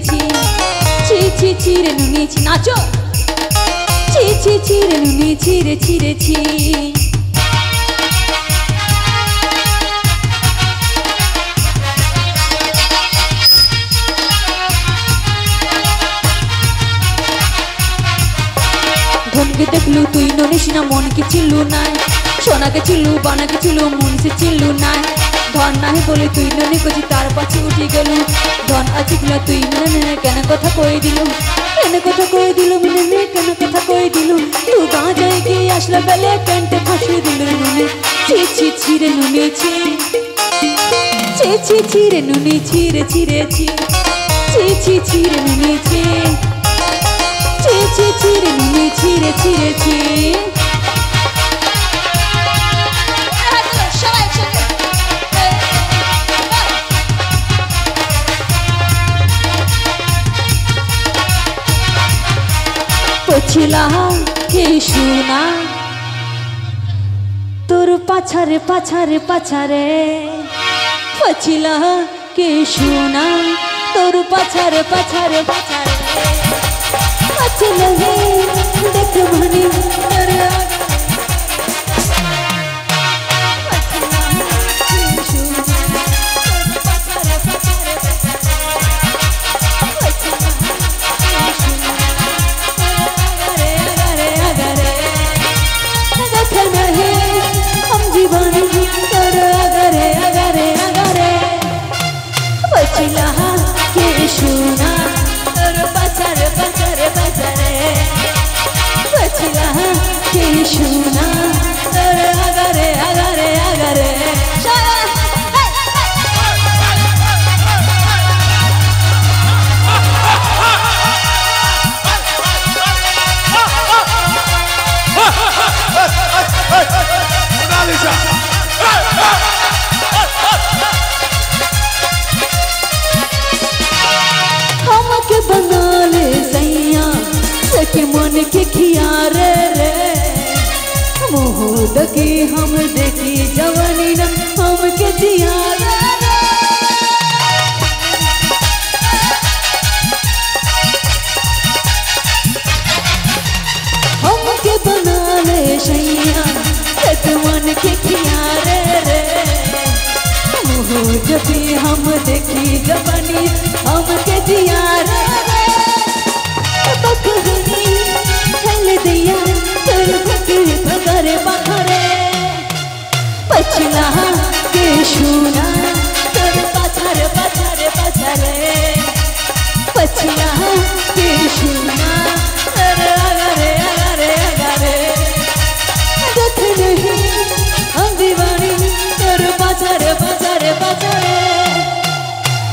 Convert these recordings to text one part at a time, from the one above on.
ছিঁড়েছি ছিঁড়ে নুনিয়েছি নাচো ছিঁড়ে নুনি ছিঁড়েছি ধনকে দেখলু তুই ননিস না মন কি চিল্লু নাই সোনাকে চিল্লু বানাকে চিল্লু মন সে চিল্লু নাই ধন নাই বলে তুই ননি কচি তার পাছে উঠে গেলু ধন আছে কিনা তুই মনে কেন কথা কই দিলু মনে কেন কথা কই দিলু তুই গাঁজায় গিয়ে আসলা বেলে প্যান্টে ফাঁসিয়ে দিলু নুনে ছিঁড়ে নুনেছি ছিঁড়ে নুনি ছিঁড়েছি ছিঁড়ে নুনেছি ছিঁড়ে নুনি ছিঁড়েছি পছিলা কে শোনা তোর পাছারে পছিলা কে শোনা তোর পাছারে পছিলা হে দেখ মনে তোর मन के खियारे रे मोहद की हम देखी जवानी न हम के जियारे हम के बना ले सैया एक मन के खियारे रे मोहद की हम देखी जवानी हम के जियारे दिया चल पकड़े पछला के शूना तोर पाछारे पछला के शूना अरे देख नहीं हम दीवानी तोर पाछारे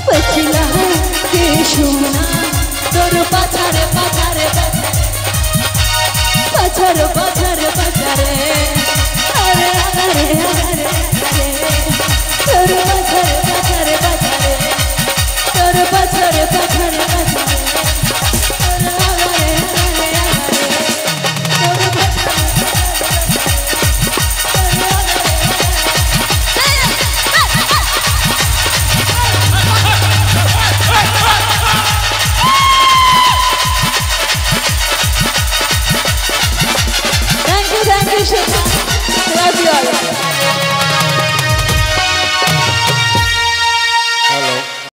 पछला के शूना तोर पाछारे पछारे अरे तोर पछारे Thank you.